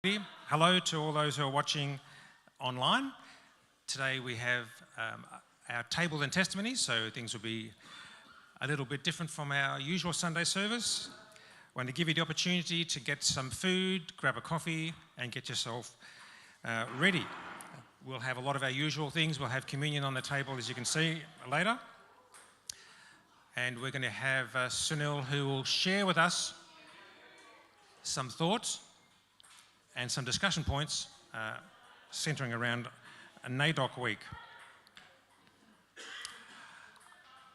Hello to all those who are watching online. Today we have our table and testimonies, so things will be a little bit different from our usual Sunday service. I want to give you the opportunity to get some food, grab a coffee and get yourself ready. We'll have a lot of our usual things. We'll have communion on the table, as you can see later. And we're going to have Sunil, who will share with us some thoughts and some discussion points centering around a NAIDOC week.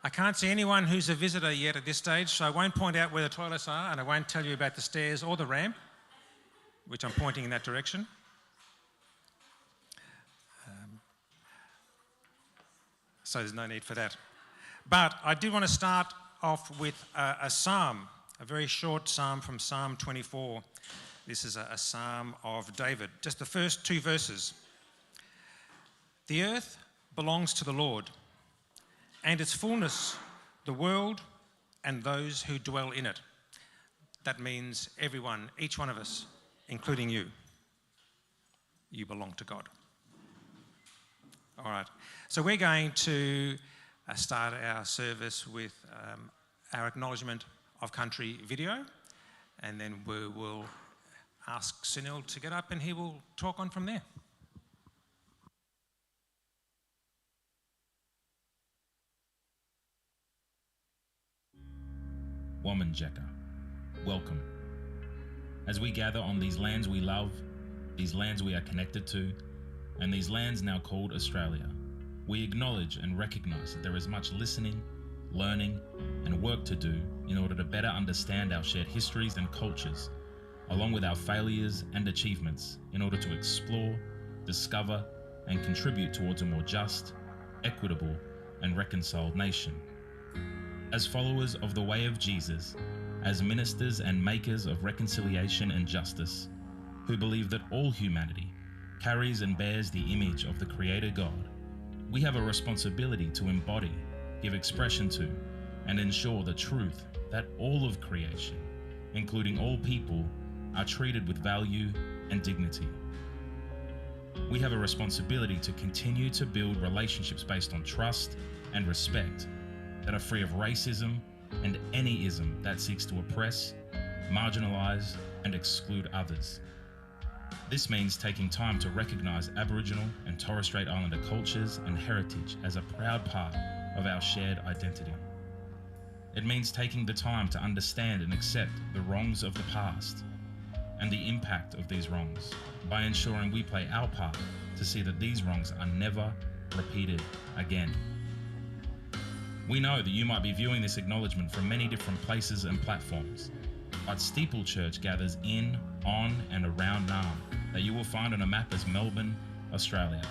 I can't see anyone who's a visitor yet at this stage, so I won't point out where the toilets are and I won't tell you about the stairs or the ramp, which I'm pointing in that direction. So there's no need for that. But I did want to start off with a psalm, a very short psalm from Psalm 24. This is a psalm of David, just the first two verses. The earth belongs to the Lord, and its fullness, the world and those who dwell in it. That means everyone, each one of us, including you. You belong to God. All right, so we're going to start our service with our acknowledgement of country video, and then we will ask Sunil to get up and he will talk on from there. Womanjeka, welcome. As we gather on these lands we love, these lands we are connected to, and these lands now called Australia, we acknowledge and recognise that there is much listening, learning, and work to do in order to better understand our shared histories and cultures, along with our failures and achievements, in order to explore, discover, and contribute towards a more just, equitable, and reconciled nation. As followers of the way of Jesus, as ministers and makers of reconciliation and justice, who believe that all humanity carries and bears the image of the Creator God, we have a responsibility to embody, give expression to, and ensure the truth that all of creation, including all people, are treated with value and dignity. We have a responsibility to continue to build relationships based on trust and respect that are free of racism and any ism that seeks to oppress, marginalise, and exclude others. This means taking time to recognise Aboriginal and Torres Strait Islander cultures and heritage as a proud part of our shared identity. It means taking the time to understand and accept the wrongs of the past and the impact of these wrongs by ensuring we play our part to see that these wrongs are never repeated again. We know that you might be viewing this acknowledgement from many different places and platforms, but Steeple Church gathers in, on and around Naarm that you will find on a map as Melbourne, Australia,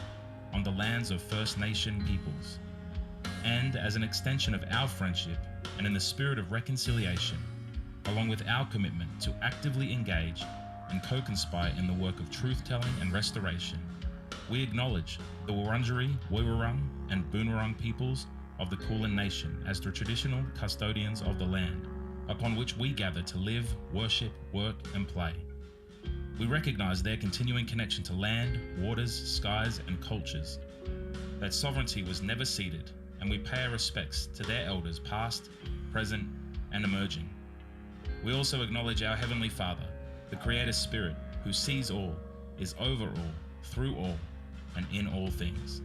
on the lands of First Nation peoples. And as an extension of our friendship and in the spirit of reconciliation, along with our commitment to actively engage and co-conspire in the work of truth-telling and restoration, we acknowledge the Wurundjeri, Woiwurrung and Boonwurrung peoples of the Kulin Nation as the traditional custodians of the land upon which we gather to live, worship, work and play. We recognise their continuing connection to land, waters, skies and cultures, that sovereignty was never ceded, and we pay our respects to their elders past, present and emerging. We also acknowledge our Heavenly Father, the Creator Spirit, who sees all, is over all, through all, and in all things.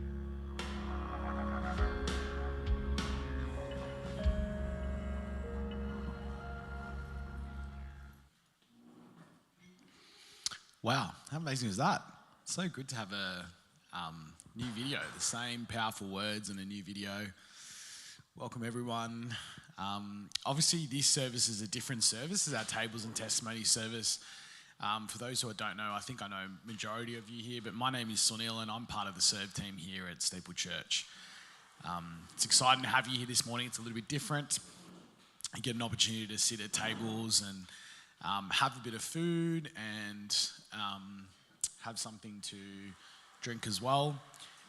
Wow, how amazing is that? So good to have a new video, the same powerful words in a new video. Welcome everyone. Obviously this service is a different service. It's our tables and testimony service. For those who don't know, I think I know majority of you here, but my name is Sunil and I'm part of the serve team here at Steeple Church. It's exciting to have you here this morning. It's a little bit different. You get an opportunity to sit at tables and have a bit of food and have something to drink as well.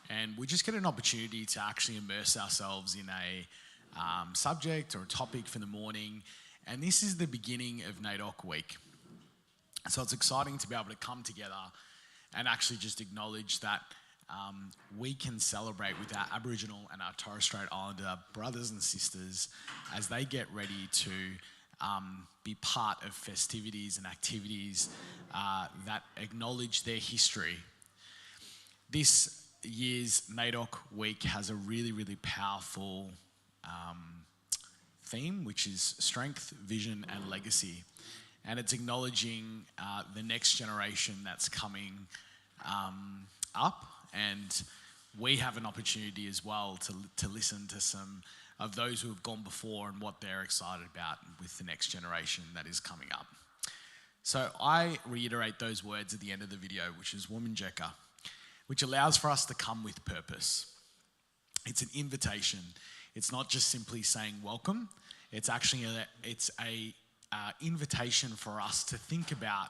And we just get an opportunity to actually immerse ourselves in a subject or a topic for the morning. And this is the beginning of NAIDOC week. So it's exciting to be able to come together and actually just acknowledge that we can celebrate with our Aboriginal and our Torres Strait Islander brothers and sisters as they get ready to be part of festivities and activities that acknowledge their history. This year's NAIDOC week has a really, really powerful theme, which is strength, vision, and legacy. And it's acknowledging the next generation that's coming up. And we have an opportunity as well to listen to some of those who have gone before and what they're excited about with the next generation that is coming up. So I reiterate those words at the end of the video, which is Womanjeka, which allows for us to come with purpose. It's an invitation. It's not just simply saying welcome. It's actually a invitation for us to think about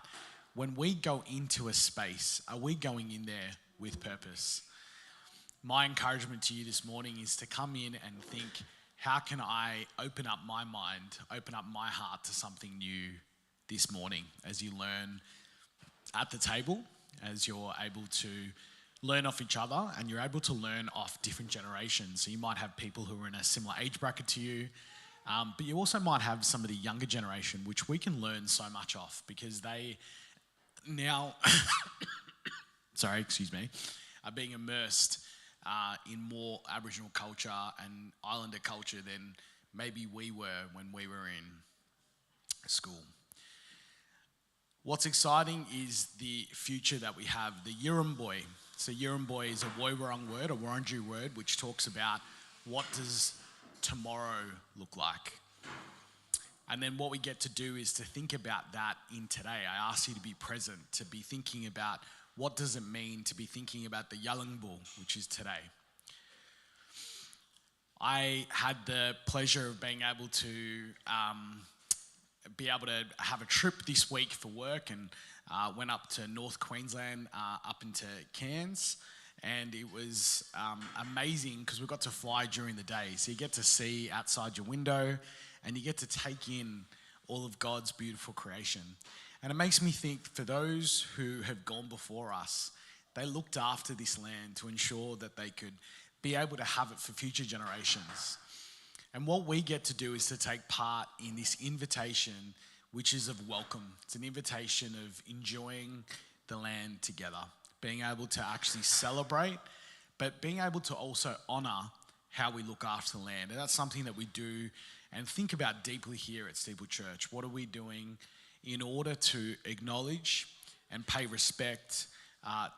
when we go into a space, are we going in there with purpose? My encouragement to you this morning is to come in and think, how can I open up my mind, open up my heart to something new this morning as you learn at the table, as you're able to learn off each other and you're able to learn off different generations. So you might have people who are in a similar age bracket to you, but you also might have some of the younger generation, which we can learn so much off because they now, are being immersed in more Aboriginal culture and Islander culture than maybe we were when we were in school. What's exciting is the future that we have, the Yirramboi. So Yirramboi is a Woiwurrung word, a Wurundjeri word, which talks about what does tomorrow look like. And then what we get to do is to think about that in today. I ask you to be present, to be thinking about what does it mean to be thinking about the Yalangbu, which is today. I had the pleasure of being able to have a trip this week for work and went up to North Queensland, up into Cairns. And it was amazing because we got to fly during the day. So you get to see outside your window and you get to take in all of God's beautiful creation. And it makes me think for those who have gone before us, they looked after this land to ensure that they could be able to have it for future generations. And what we get to do is to take part in this invitation, which is of welcome. It's an invitation of enjoying the land together, being able to actually celebrate, but being able to also honour how we look after the land. And that's something that we do and think about deeply here at Steeple Church. What are we doing in order to acknowledge and pay respect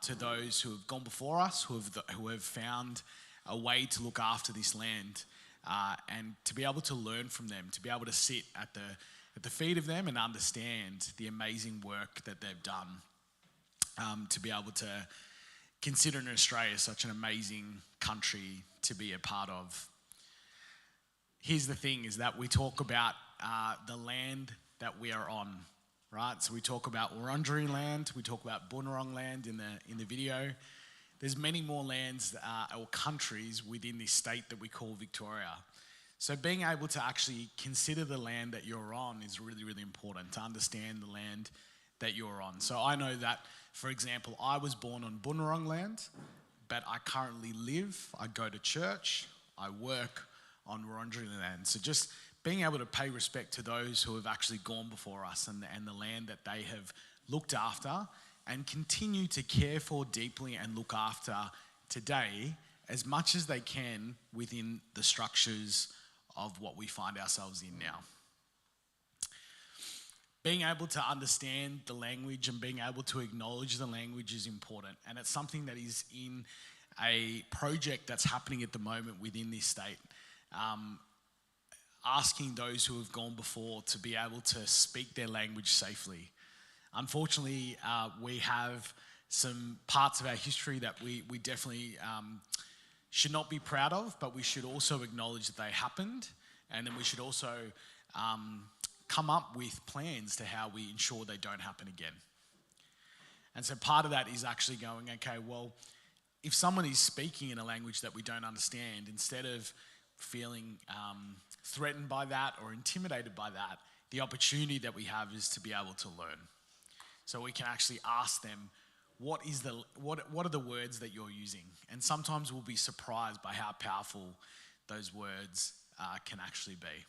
to those who have gone before us, who have found a way to look after this land, and to be able to learn from them, to be able to sit at the feet of them and understand the amazing work that they've done, to be able to consider in Australia such an amazing country to be a part of. Here's the thing, is that we talk about the land that we are on, right? So we talk about Wurundjeri land, we talk about Bunurong land in the video. There's many more lands or countries within this state that we call Victoria. So being able to actually consider the land that you're on is really, really important, to understand the land that you're on. So I know that, for example, I was born on Bunurong land, but I currently I go to church, I work on Wurundjeri land. So just being able to pay respect to those who have actually gone before us and the land that they have looked after and continue to care for deeply and look after today as much as they can within the structures of what we find ourselves in now. Being able to understand the language and being able to acknowledge the language is important, and it's something that is in a project that's happening at the moment within this state. Asking those who have gone before to be able to speak their language safely. Unfortunately, we have some parts of our history that we definitely should not be proud of, but we should also acknowledge that they happened, and then we should also come up with plans to how we ensure they don't happen again. And so part of that is actually going, okay, well, if someone is speaking in a language that we don't understand, instead of feeling threatened by that or intimidated by that, the opportunity that we have is to be able to learn. so we can actually ask them, what are the words that you're using? And sometimes we'll be surprised by how powerful those words can actually be.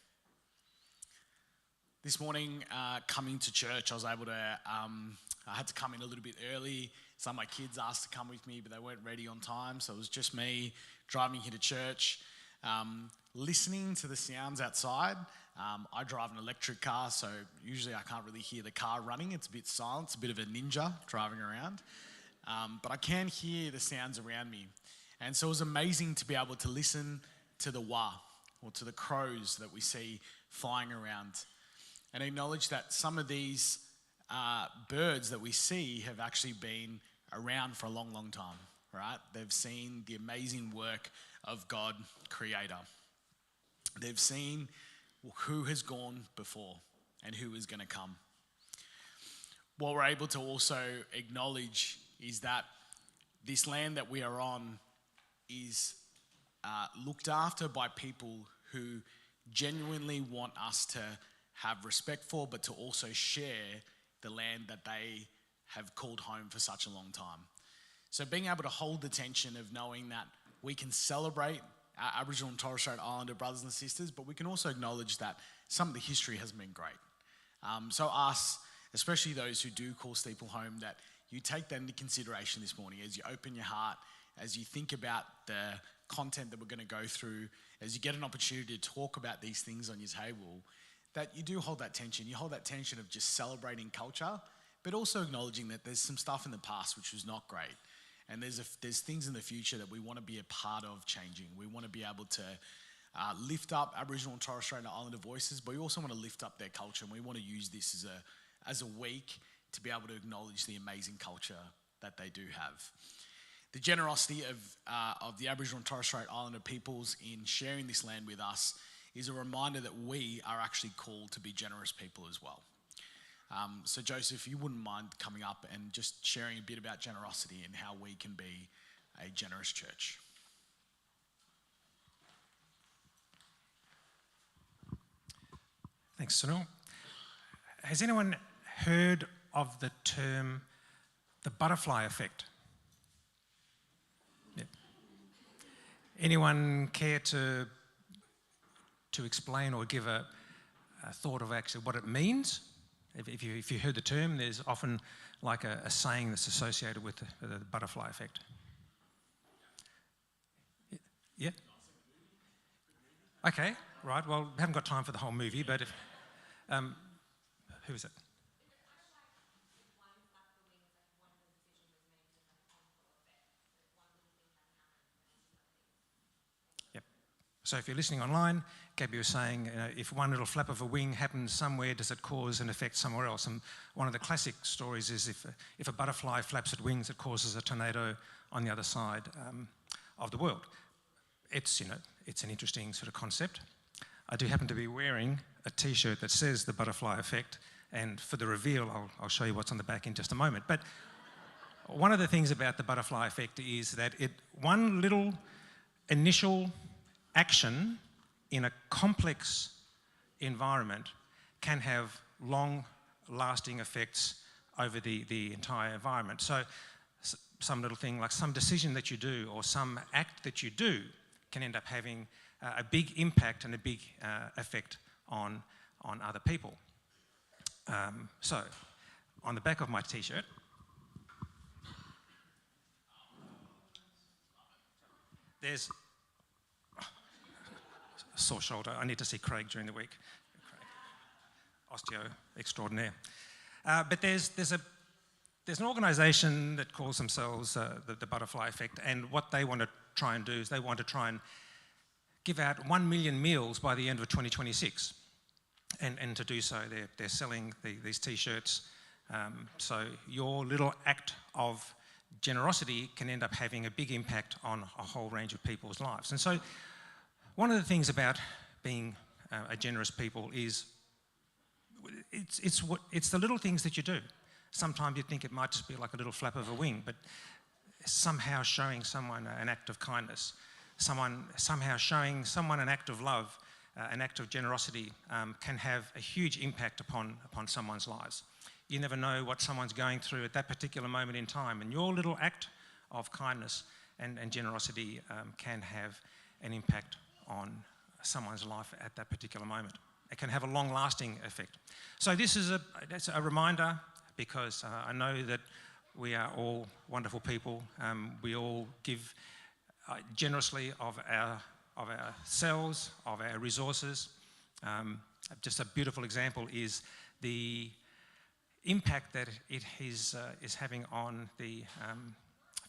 This morning, coming to church, I was able to, I had to come in a little bit early. Some of my kids asked to come with me, but they weren't ready on time. So it was just me driving here to church, listening to the sounds outside. I drive an electric car, so usually I can't really hear the car running. It's a bit silent. It's a bit of a ninja driving around. But I can hear the sounds around me. And so it was amazing to be able to listen to the wah, or to the crows that we see flying around, and acknowledge that some of these birds that we see have actually been around for a long, long time, right? They've seen the amazing work of God, Creator. They've seen who has gone before and who is going to come. What we're able to also acknowledge is that this land that we are on is looked after by people who genuinely want us to have respect for, but to also share the land that they have called home for such a long time. So being able to hold the tension of knowing that we can celebrate our Aboriginal and Torres Strait Islander brothers and sisters, but we can also acknowledge that some of the history has been great. So us, especially those who do call Steeple home, that you take that into consideration this morning as you open your heart, as you think about the content that we're going to go through, as you get an opportunity to talk about these things on your table, that you do hold that tension. You hold that tension of just celebrating culture, but also acknowledging that there's some stuff in the past which was not great. And there's things in the future that we want to be a part of changing. We want to be able to lift up Aboriginal and Torres Strait Islander voices, but we also want to lift up their culture, and we want to use this as a week to be able to acknowledge the amazing culture that they do have. The generosity of the Aboriginal and Torres Strait Islander peoples in sharing this land with us is a reminder that we are actually called to be generous people as well. So Joseph, you wouldn't mind coming up and just sharing a bit about generosity and how we can be a generous church. Thanks, Sunil. Has anyone heard of the term the butterfly effect? Yeah. Anyone care to explain or give a thought of actually what it means? If you heard the term, there's often like a saying that's associated with the butterfly effect. Yeah? Okay, right. Well, we haven't got time for the whole movie, but if... who is it? So if you're listening online, Gabby was saying, if one little flap of a wing happens somewhere, does it cause an effect somewhere else? And one of the classic stories is if a butterfly flaps its wings, it causes a tornado on the other side of the world. It's an interesting sort of concept. I do happen to be wearing a T-shirt that says the butterfly effect, and for the reveal, I'll show you what's on the back in just a moment. But one of the things about the butterfly effect is that one little initial action in a complex environment can have long-lasting effects over the entire environment. So some little thing like some decision that you do or some act that you do can end up having a big impact and a big effect on other people. So on the back of my T-shirt, there's sore shoulder. I need to see Craig during the week. Osteo extraordinaire. But there's an organisation that calls themselves the Butterfly Effect, and what they want to try and do is they want to try and give out 1 million meals by the end of 2026. And to do so, they're selling these T-shirts. So your little act of generosity can end up having a big impact on a whole range of people's lives. And so one of the things about being a generous people is it's the little things that you do. Sometimes you think it might just be like a little flap of a wing, but somehow showing someone an act of kindness, somehow showing someone an act of love, an act of generosity can have a huge impact upon someone's lives. you never know what someone's going through at that particular moment in time. And your little act of kindness and generosity can have an impact on someone's life at that particular moment. It can have a long-lasting effect. So this is a reminder, because I know that we are all wonderful people. We all give generously of ourselves, of our resources. Just a beautiful example is the impact that it is having on the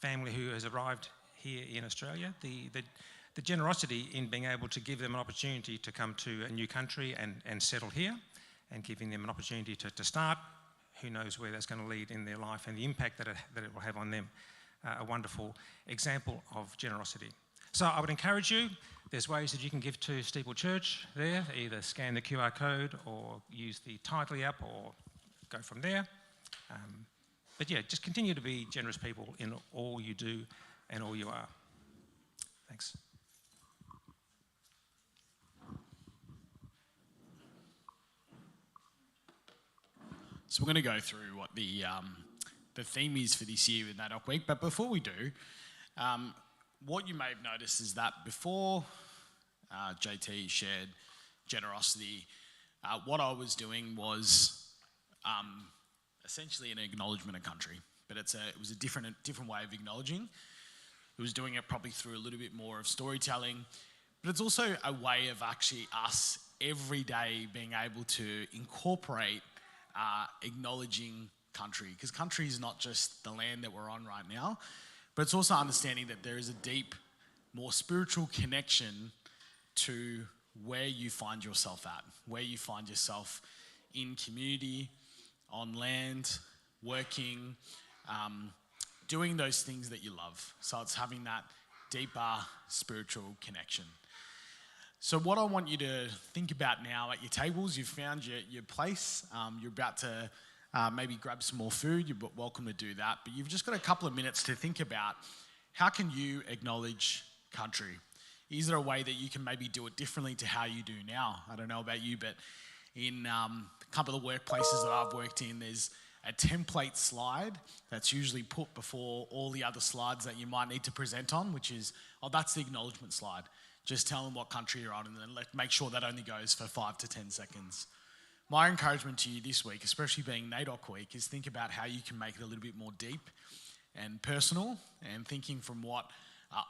family who has arrived here in Australia. The generosity in being able to give them an opportunity to come to a new country and settle here, and giving them an opportunity to start. Who knows where that's going to lead in their life, and the impact that it will have on them. A wonderful example of generosity. So I would encourage you, there's ways that you can give to Steeple Church there. Either scan the QR code or use the Tidely app, or go from there. But yeah, just continue to be generous people in all you do and all you are. Thanks. So we're going to go through what the theme is for this year with NAIDOC Week. But before we do, what you may have noticed is that before JT shared generosity, what I was doing was essentially an acknowledgement of country. But it was a different way of acknowledging. It was doing it probably through a little bit more of storytelling. But it's also a way of actually us every day being able to incorporate acknowledging country, because country is not just the land that we're on right now, but it's also understanding that there is a deep, more spiritual connection to where you find yourself at, where you find yourself in community, on land, working, doing those things that you love. So it's having that deeper spiritual connection. So what I want you to think about now at your tables, you've found your place, you're about to maybe grab some more food, you're welcome to do that, but you've just got a couple of minutes to think about how can you acknowledge country? Is there a way that you can maybe do it differently to how you do now? I don't know about you, but in a couple of the workplaces that I've worked in, there's a template slide that's usually put before all the other slides that you might need to present on, which is, that's the acknowledgement slide. Just tell them what country you're on, and then make sure that only goes for 5 to 10 seconds. My encouragement to you this week, especially being NAIDOC Week, is think about how you can make it a little bit more deep and personal, and thinking from what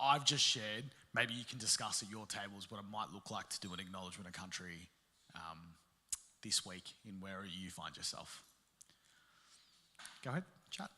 I've just shared, maybe you can discuss at your tables what it might look like to do an acknowledgement of country this week in wherever you find yourself. Go ahead, chat.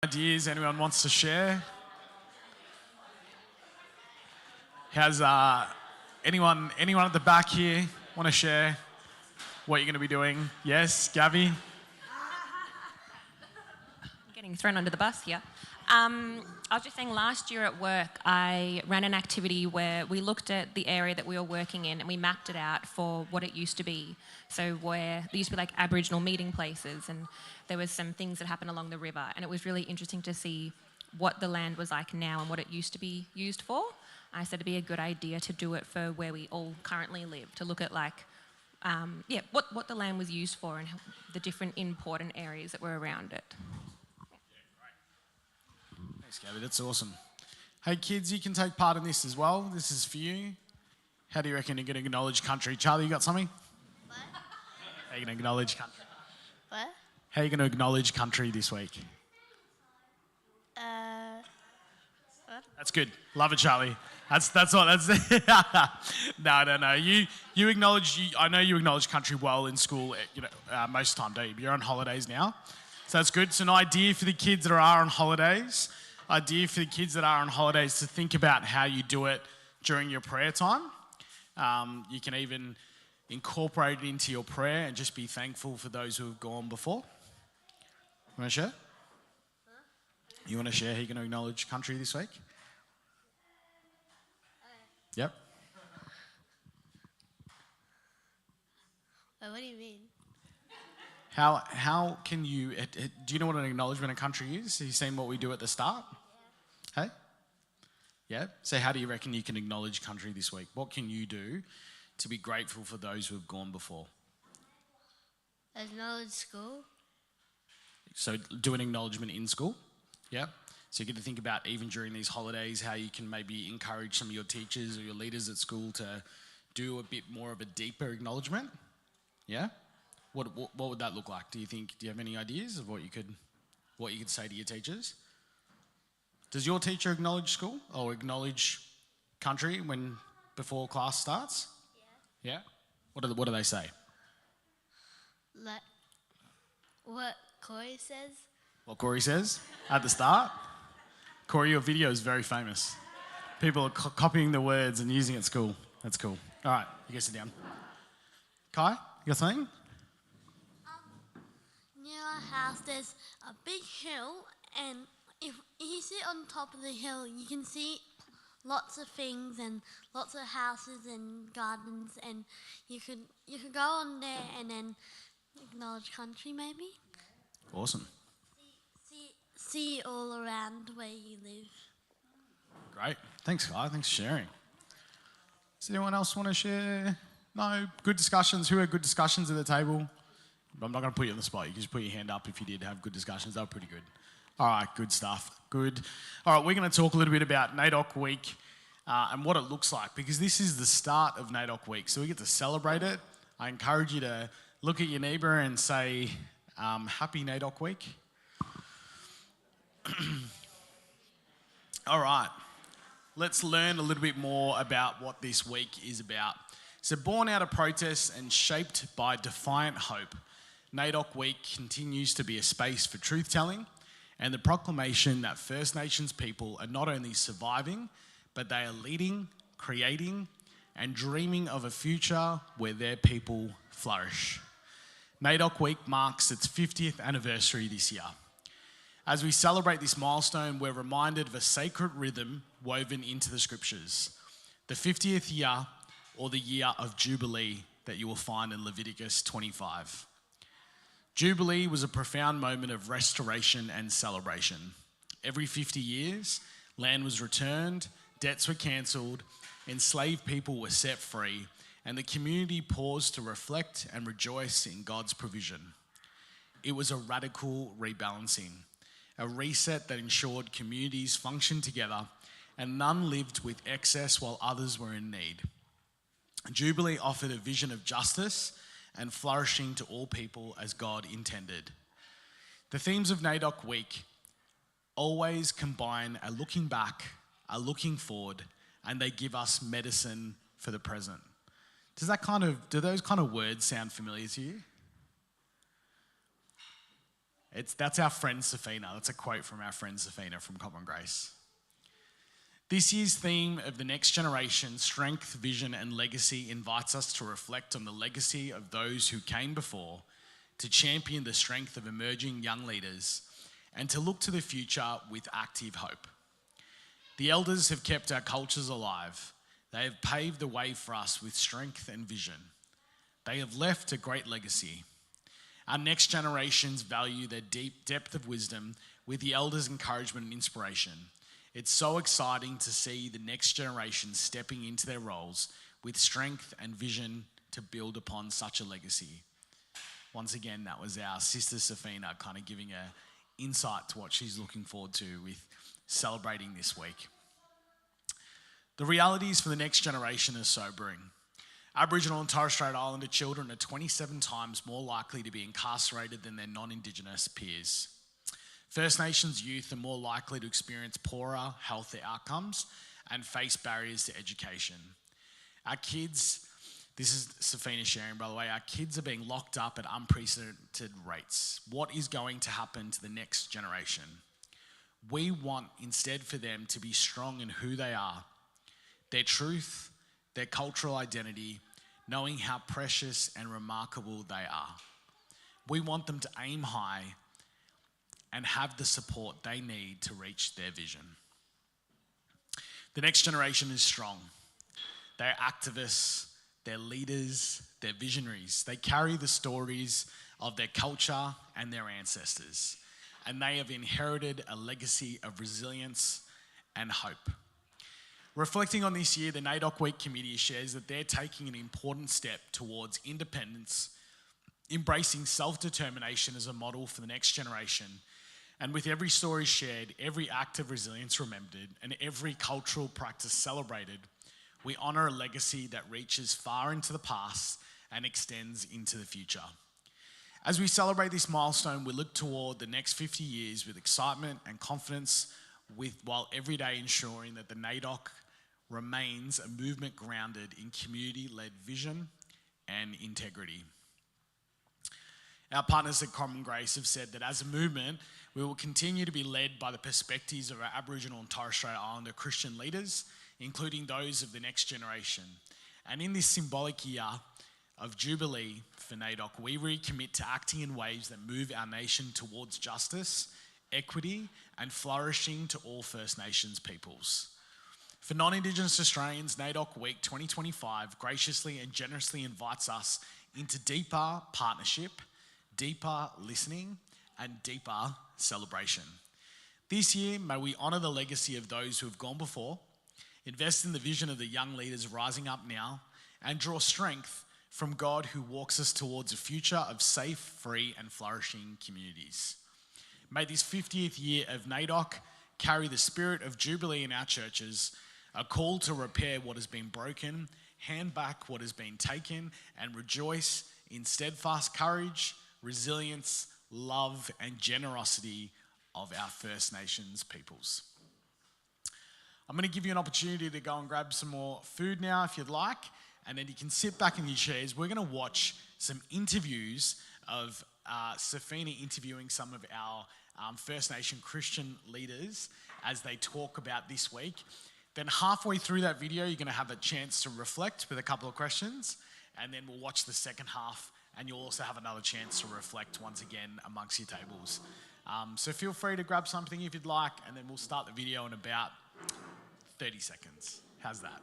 Ideas anyone wants to share? Has anyone at the back here want to share what you're going to be doing? Yes, Gabby? Getting thrown under the bus here. I was just saying, last year at work, I ran an activity where we looked at the area that we were working in and we mapped it out for what it used to be. So where there used to be like Aboriginal meeting places, and there was some things that happened along the river, and it was really interesting to see what the land was like now and what it used to be used for. I said it'd be a good idea to do it for where we all currently live, to look at like, what the land was used for and the different important areas that were around it. Thanks, Gabby. That's awesome. Hey, kids, you can take part in this as well. This is for you. How do you reckon you're going to acknowledge country? Charlie, you got something? What? How are you going to acknowledge country? What? How are you going to acknowledge country this week? What? That's good. Love it, Charlie. That's no. You acknowledge. I know you acknowledge country well in school. Most of the time, don't you? But you're on holidays now, so that's good. So an idea for the kids that are on holidays. To think about how you do it during your prayer time. You can even incorporate it into your prayer and just be thankful for those who have gone before. You want to share? You want to share how you're going to acknowledge country this week? Yep. What do you mean? How can you, do you know what an acknowledgement of country is? Have you seen what we do at the start? Yeah. Hey? Yeah? So how do you reckon you can acknowledge country this week? What can you do to be grateful for those who have gone before? Acknowledge school. So do an acknowledgement in school? Yeah. So you get to think about, even during these holidays, how you can maybe encourage some of your teachers or your leaders at school to do a bit more of a deeper acknowledgement. Yeah? What would that look like? Do you have any ideas of what you could say to your teachers? Does your teacher acknowledge school or acknowledge country before class starts? Yeah. Yeah? What do they say? Like what Corey says. What Corey says at the start? Corey, your video is very famous. People are copying the words and using it at school. That's cool. All right, you guys sit down. Kai, you got something? Near our house, there's a big hill, and if you sit on top of the hill, you can see lots of things and lots of houses and gardens, and you could go on there and then acknowledge country, maybe. Awesome. See all around where you live. Great. Thanks, Kai. Thanks for sharing. Does anyone else want to share? No? Good discussions. Who had good discussions at the table? I'm not going to put you on the spot. You can just put your hand up if you did have good discussions. They were pretty good. All right, good stuff. Good. All right, we're going to talk a little bit about NAIDOC Week and what it looks like, because this is the start of NAIDOC Week, so we get to celebrate it. I encourage you to look at your neighbour and say, Happy NAIDOC Week. All right, let's learn a little bit more about what this week is about. So, born out of protests and shaped by defiant hope, NAIDOC Week continues to be a space for truth-telling and the proclamation that First Nations people are not only surviving, but they are leading, creating, and dreaming of a future where their people flourish. NAIDOC Week marks its 50th anniversary this year. As we celebrate this milestone, we're reminded of a sacred rhythm woven into the scriptures. The 50th year, or the year of Jubilee, that you will find in Leviticus 25. Jubilee was a profound moment of restoration and celebration. Every 50 years, land was returned, debts were cancelled, enslaved people were set free, and the community paused to reflect and rejoice in God's provision. It was a radical rebalancing, a reset that ensured communities functioned together and none lived with excess while others were in need. Jubilee offered a vision of justice and flourishing to all people as God intended. The themes of NAIDOC Week always combine a looking back, a looking forward, and they give us medicine for the present. Do those kind of words sound familiar to you? That's our friend Safina. That's a quote from our friend Safina from Common Grace. This year's theme of the next generation, strength, vision, and legacy invites us to reflect on the legacy of those who came before, to champion the strength of emerging young leaders, and to look to the future with active hope. The elders have kept our cultures alive. They have paved the way for us with strength and vision. They have left a great legacy. Our next generations value their deep depth of wisdom with the elders' encouragement and inspiration. It's so exciting to see the next generation stepping into their roles with strength and vision to build upon such a legacy. Once again, that was our sister Safina kind of giving an insight to what she's looking forward to with celebrating this week. The realities for the next generation are sobering. Aboriginal and Torres Strait Islander children are 27 times more likely to be incarcerated than their non-Indigenous peers. First Nations youth are more likely to experience poorer health outcomes and face barriers to education. Our kids, this is Safina sharing by the way, our kids are being locked up at unprecedented rates. What is going to happen to the next generation? We want instead for them to be strong in who they are, their truth, their cultural identity, knowing how precious and remarkable they are. We want them to aim high and have the support they need to reach their vision. The next generation is strong. They're activists, they're leaders, they're visionaries. They carry the stories of their culture and their ancestors, and they have inherited a legacy of resilience and hope. Reflecting on this year, the NAIDOC Week Committee shares that they're taking an important step towards independence, embracing self-determination as a model for the next generation. And with every story shared, every act of resilience remembered, and every cultural practice celebrated, we honour a legacy that reaches far into the past and extends into the future. As we celebrate this milestone, we look toward the next 50 years with excitement and confidence, while every day ensuring that the NAIDOC remains a movement grounded in community-led vision and integrity. Our partners at Common Grace have said that as a movement, we will continue to be led by the perspectives of our Aboriginal and Torres Strait Islander Christian leaders, including those of the next generation. And in this symbolic year of Jubilee for NAIDOC, we recommit to acting in ways that move our nation towards justice, equity, and flourishing to all First Nations peoples. For non-Indigenous Australians, NAIDOC Week 2025 graciously and generously invites us into deeper partnership, deeper listening, and deeper celebration. This year, may we honour the legacy of those who have gone before, invest in the vision of the young leaders rising up now, and draw strength from God who walks us towards a future of safe, free, and flourishing communities. May this 50th year of NAIDOC carry the spirit of Jubilee in our churches, a call to repair what has been broken, hand back what has been taken, and rejoice in steadfast courage, resilience, love, and generosity of our First Nations peoples. I'm going to give you an opportunity to go and grab some more food now if you'd like, and then you can sit back in your chairs. We're going to watch some interviews of Safina interviewing some of our First Nation Christian leaders as they talk about this week. Then halfway through that video, you're going to have a chance to reflect with a couple of questions, and then we'll watch the second half, and you'll also have another chance to reflect once again amongst your tables. So feel free to grab something if you'd like, and then we'll start the video in about 30 seconds. How's that?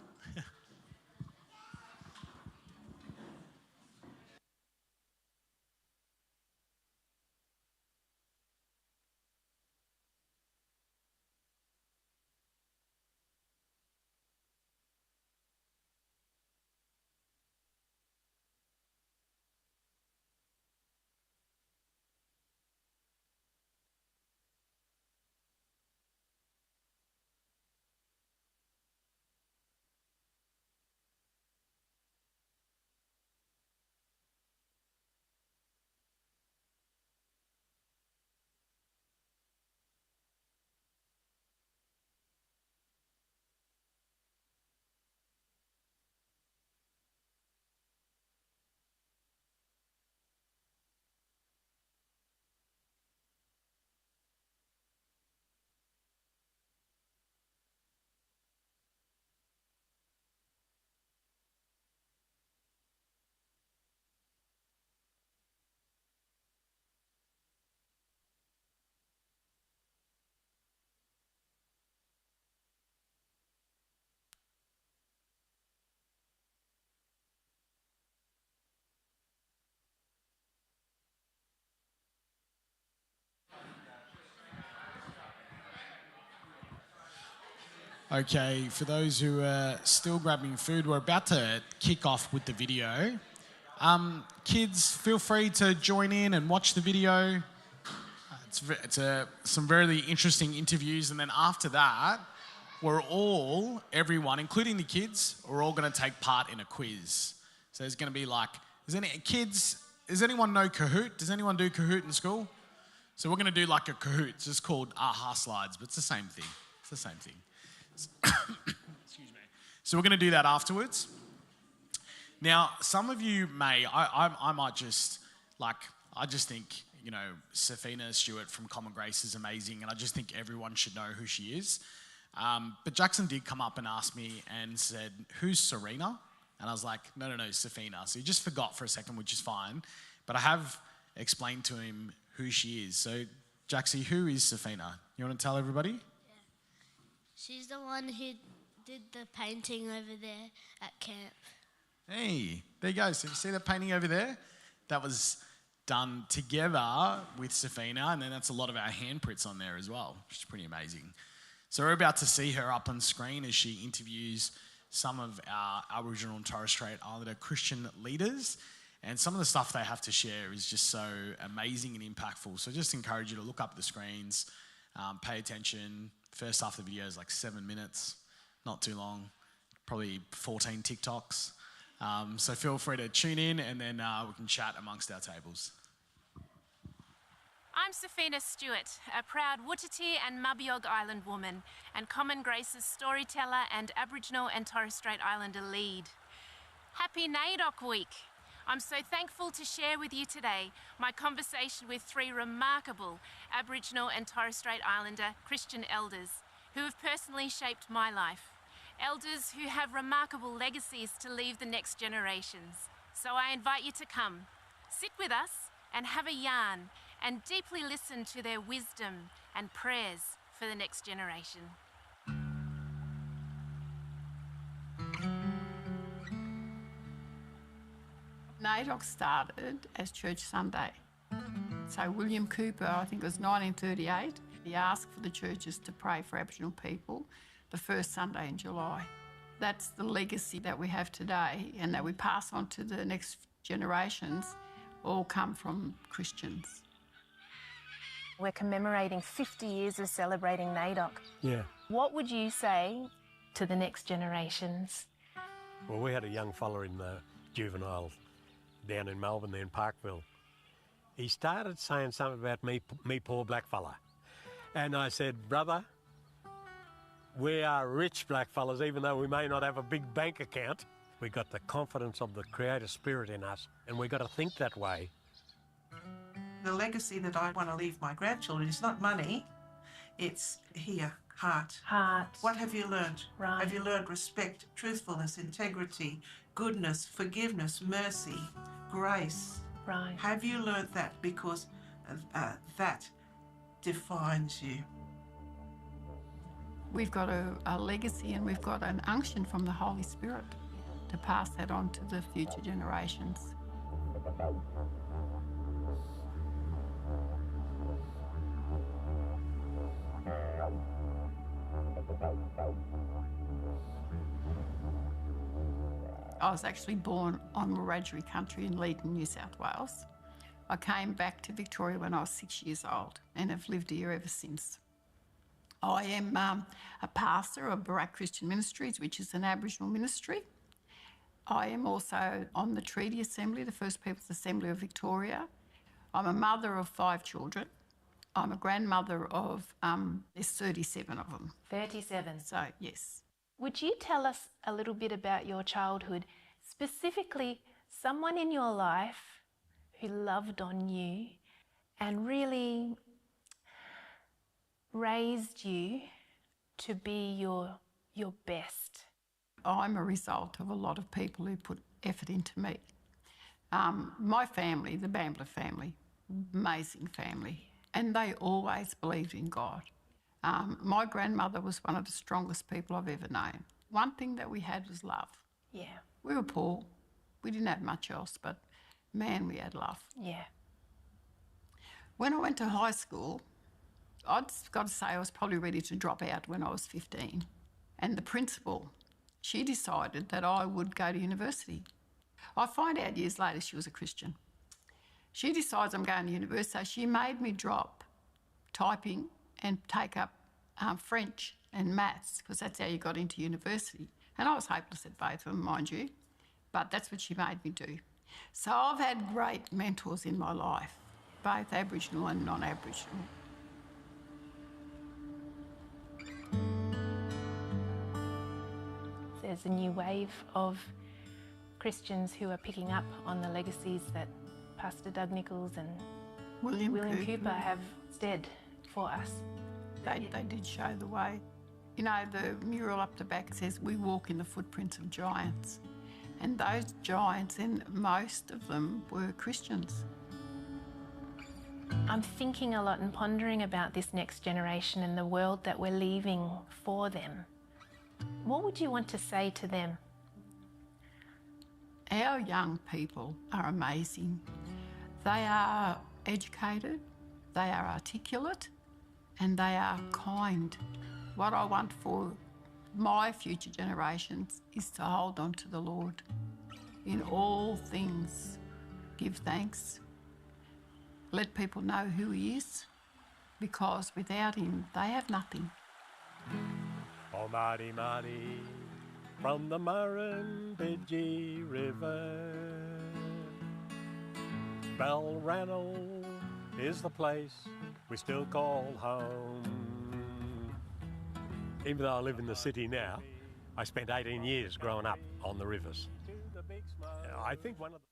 Okay, for those who are still grabbing food, we're about to kick off with the video. Kids, feel free to join in and watch the video. It's some very interesting interviews, and then after that, everyone, including the kids, we're all going to take part in a quiz. So there's going to be like, does anyone know Kahoot? Does anyone do Kahoot in school? So we're going to do like a Kahoot. It's just called Aha Slides, but it's the same thing. It's the same thing. Excuse me. So we're going to do that afterwards. Now, some of you I might just, I just think, Safina Stewart from Common Grace is amazing, and I just think everyone should know who she is. But Jackson did come up and ask me and said, who's Serena? And I was like, no, Safina. So he just forgot for a second, which is fine. But I have explained to him who she is. So, Jaxie, who is Safina? You want to tell everybody? Yeah. She's the one who did the painting over there at camp. Hey, there you go. So you see that painting over there? That was done together with Safina, and then that's a lot of our handprints on there as well, which is pretty amazing. So we're about to see her up on screen as she interviews some of our Aboriginal and Torres Strait Islander Christian leaders, and some of the stuff they have to share is just so amazing and impactful. So just encourage you to look up the screens, pay attention. First half of the video is like 7 minutes, not too long, probably 14 TikToks. So feel free to tune in, and then we can chat amongst our tables. I'm Safina Stewart, a proud Wutiti and Mabiog Island woman, and Common Grace's storyteller and Aboriginal and Torres Strait Islander lead. Happy NAIDOC Week! I'm so thankful to share with you today my conversation with 3 remarkable Aboriginal and Torres Strait Islander Christian elders who have personally shaped my life. Elders who have remarkable legacies to leave the next generations. So I invite you to come, sit with us and have a yarn and deeply listen to their wisdom and prayers for the next generation. NAIDOC started as Church Sunday. So William Cooper, I think it was 1938, he asked for the churches to pray for Aboriginal people the first Sunday in July. That's the legacy that we have today and that we pass on to the next generations, all come from Christians. We're commemorating 50 years of celebrating NAIDOC. Yeah. What would you say to the next generations? Well, we had a young fella in the juvenile down in Melbourne, there in Parkville. He started saying something about me poor black fella. And I said, brother, we are rich black fellas, even though we may not have a big bank account. We got the confidence of the Creator Spirit in us, and we got to think that way. The legacy that I want to leave my grandchildren is not money, it's here, heart. Heart. What have you learned? Right. Have you learned respect, truthfulness, integrity, goodness, forgiveness, mercy, grace? Right. Have you learned that? Because that defines you. We've got a legacy and we've got an unction from the Holy Spirit to pass that on to the future generations. I was actually born on Wiradjuri country in Leeton, New South Wales. I came back to Victoria when I was 6 years old and have lived here ever since. I am a pastor of Barak Christian Ministries, which is an Aboriginal ministry. I am also on the Treaty Assembly, the First Peoples Assembly of Victoria. I'm a mother of 5 children. I'm a grandmother of, there's 37 of them. 37. So, yes. Would you tell us a little bit about your childhood, specifically someone in your life who loved on you and really raised you to be your best? I'm a result of a lot of people who put effort into me. My family, the Bambler family, amazing family, and they always believed in God. My grandmother was one of the strongest people I've ever known. One thing that we had was love. Yeah. We were poor. We didn't have much else, but man, we had love. Yeah. When I went to high school, I've got to say I was probably ready to drop out when I was 15. And the principal, she decided that I would go to university. I find out years later she was a Christian. She decides I'm going to university, so she made me drop typing and take up French and maths, because that's how you got into university. And I was hopeless at both of them, mind you, but that's what she made me do. So I've had great mentors in my life, both Aboriginal and non-Aboriginal. There's a new wave of Christians who are picking up on the legacies that Pastor Doug Nichols and William Cooper have stead for us. They did show the way. You know, the mural up the back says, "We walk in the footprints of giants." And those giants, and most of them were Christians. I'm thinking a lot and pondering about this next generation and the world that we're leaving for them. What would you want to say to them? Our young people are amazing. They are educated, they are articulate, and they are kind. What I want for my future generations is to hold on to the Lord. In all things, give thanks. Let people know who He is, because without Him, they have nothing. Oh, Marty, Marty, from the Murrumbidgee River, Balranald is the place we still call home. Even though I live in the city now, I spent 18 years growing up on the rivers. I think one of the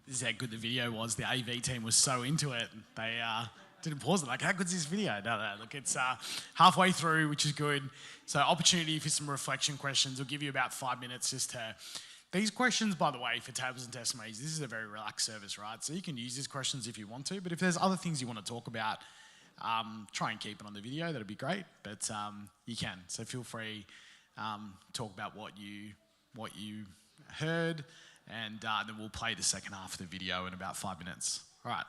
This is how good the video was. The AV team was so into it. They didn't pause it. Like, how good's this video? No. Look, it's halfway through, which is good. So opportunity for some reflection questions. We'll give you about 5 minutes just to... These questions, by the way, for tables and testimonies, this is a very relaxed service, right? So you can use these questions if you want to, but if there's other things you want to talk about, try and keep it on the video. That'd be great, but you can. So feel free, talk about what you heard, and then we'll play the second half of the video in about 5 minutes. All right.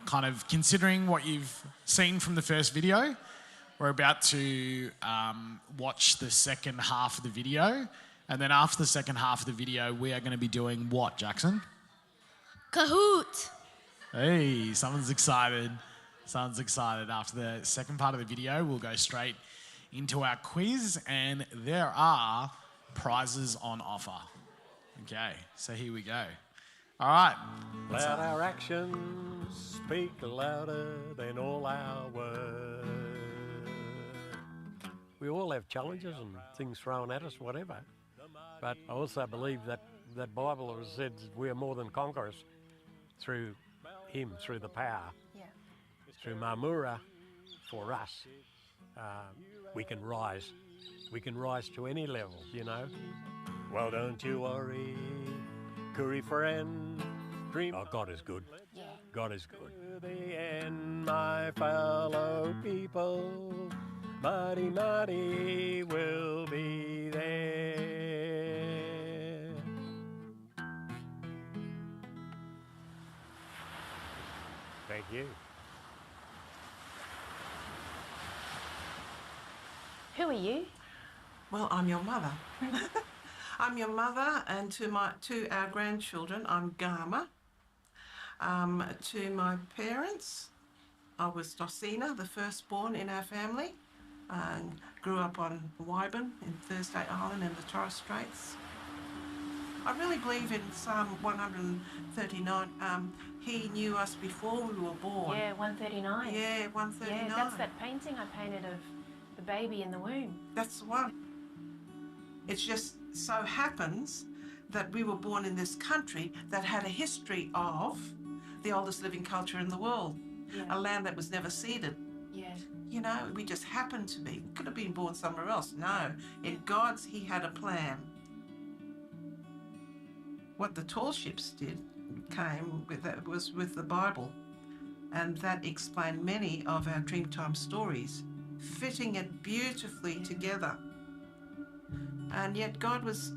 kind of considering what you've seen from the first video, we're about to watch the second half of the video. And then after the second half of the video, we are going to be doing what, Jackson? Kahoot! Hey, someone's excited. Someone's excited. After the second part of the video, we'll go straight into our quiz, and there are prizes on offer. Okay, so here we go. All right. Let our actions speak louder than all our words. We all have challenges and things thrown at us, whatever. But I also believe that that Bible has said we are more than conquerors through Him, through the power, through Marmura. For us, we can rise. We can rise to any level, you know. Well, don't you worry, Curry friend. Dream. Oh, God is good. Yeah. God is good. The end, my fellow people, mighty will be there. Thank you. Who are you? Well, I'm your mother. I'm your mother, and to our grandchildren, I'm Gama. To my parents, I was Dosina, the firstborn in our family. Grew up on Wyburn in Thursday Island in the Torres Straits. I really believe in Psalm 139. He knew us before we were born. Yeah, 139. Yeah, 139. Yeah, that's that painting I painted of the baby in the womb. That's the one. It just so happens that we were born in this country that had a history of the oldest living culture in the world, a land that was never ceded. Yeah. You know, we just happened to be. We could have been born somewhere else. No, in God's, He had a plan. What the tall ships came with that was with the Bible, and that explained many of our Dreamtime stories, fitting it beautifully together. And yet God was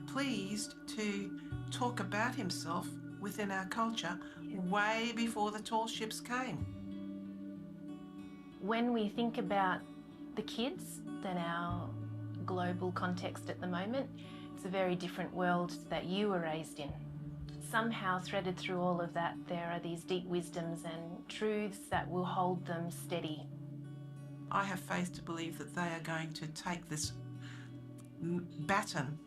pleased to talk about Himself within our culture way before the tall ships came. When we think about the kids than our global context at the moment, it's a very different world that you were raised in. Somehow threaded through all of that, there are these deep wisdoms and truths that will hold them steady. I have faith to believe that they are going to take this baton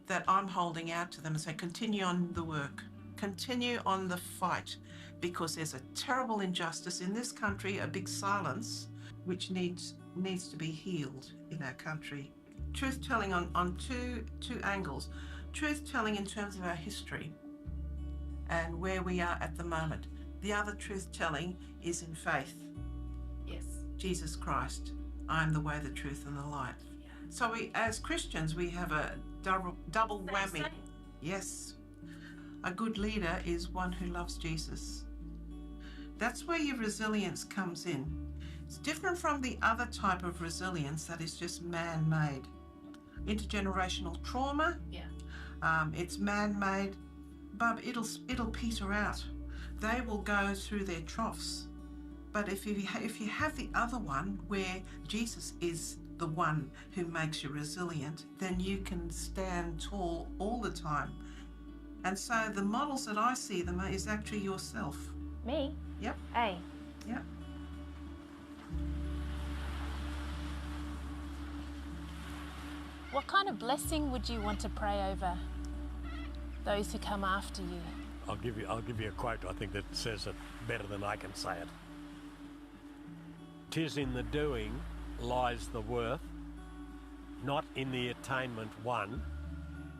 that I'm holding out to them and say, continue on the work, continue on the fight, because there's a terrible injustice in this country, a big silence, which needs to be healed in our country. Truth-telling on two angles. Truth-telling in terms of our history and where we are at the moment. The other truth-telling is in faith. Yes. Jesus Christ, I am the way, the truth, and the light. Yeah. So we, as Christians, we have a double whammy. Same. Yes. A good leader is one who loves Jesus. That's where your resilience comes in. It's different from the other type of resilience that is just man-made. Intergenerational trauma, it's man-made, but it'll peter out. They will go through their troughs. But if you have the other one where Jesus is the one who makes you resilient, then you can stand tall all the time. And so the models that I see them is actually yourself. Me? Yep. Hey. Yep. What kind of blessing would you want to pray over those who come after you? I'll give you a quote, I think, that says it better than I can say it. "'Tis in the doing lies the worth, not in the attainment won,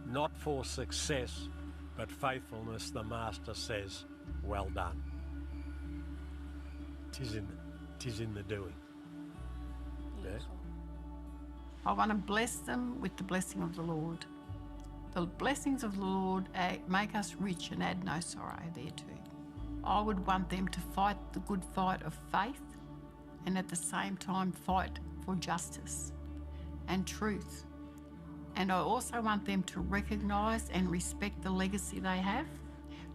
not for success, but faithfulness, the Master says, well done." 'Tis in the doing. Yeah? I want to bless them with the blessing of the Lord. The blessings of the Lord make us rich and add no sorrow thereto. I would want them to fight the good fight of faith and at the same time fight for justice and truth. And I also want them to recognise and respect the legacy they have,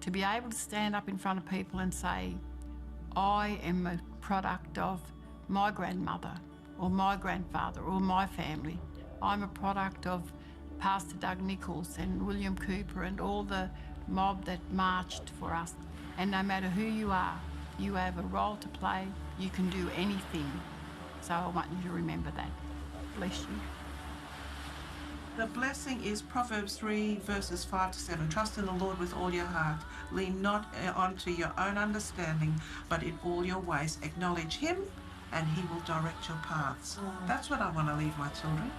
To be able to stand up in front of people and say, I am a product of my grandmother or my grandfather or my family. I'm a product of Pastor Doug Nichols and William Cooper and all the mob that marched for us. And no matter who you are, you have a role to play. You can do anything. So I want you to remember that. Bless you. The blessing is Proverbs 3 verses 5 to 7. Trust in the Lord with all your heart. Lean not onto your own understanding, but in all your ways acknowledge him and he will direct your paths. That's what I want to leave my children.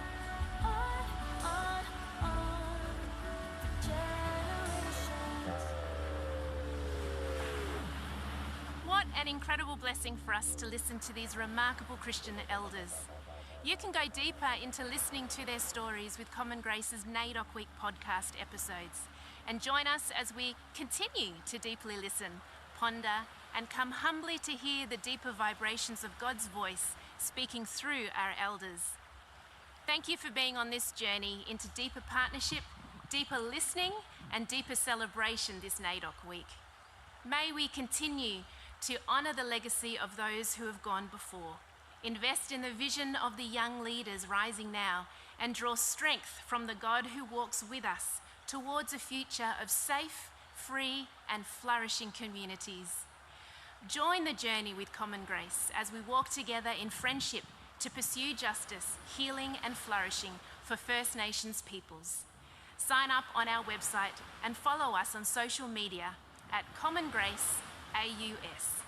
What an incredible blessing for us to listen to these remarkable Christian elders. You can go deeper into listening to their stories with Common Grace's NAIDOC Week podcast episodes and join us as we continue to deeply listen, ponder and come humbly to hear the deeper vibrations of God's voice speaking through our elders. Thank you for being on this journey into deeper partnership, deeper listening and deeper celebration this NAIDOC Week. May we continue to honour the legacy of those who have gone before. Invest in the vision of the young leaders rising now and draw strength from the God who walks with us towards a future of safe, free and flourishing communities. Join the journey with Common Grace as we walk together in friendship to pursue justice, healing and flourishing for First Nations peoples. Sign up on our website and follow us on social media at Common Grace AUS.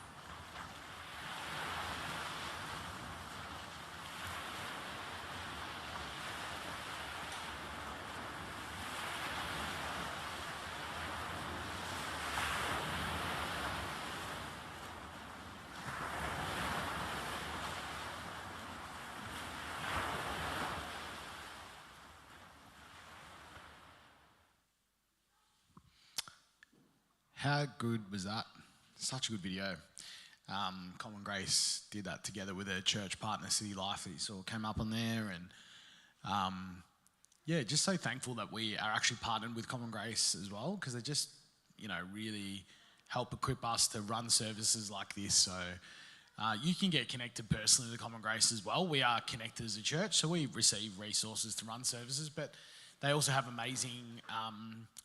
How good was that? Such a good video. Common Grace did that together with a church partner, City Life, that you saw came up on there. And yeah, just so thankful that we are actually partnered with Common Grace as well, because they just, really help equip us to run services like this. So you can get connected personally to Common Grace as well. We are connected as a church, so we receive resources to run services, but they also have amazing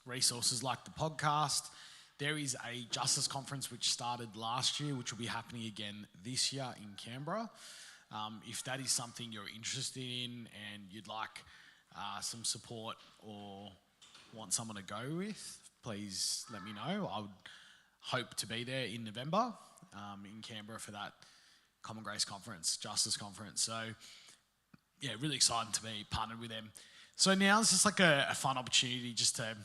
resources like the podcast. There is a Justice Conference which started last year, which will be happening again this year in Canberra. If that is something you're interested in and you'd like some support or want someone to go with, please let me know. I would hope to be there in November in Canberra for that Common Grace Conference, Justice Conference. So yeah, really excited to be partnered with them. So now it's just like a fun opportunity just to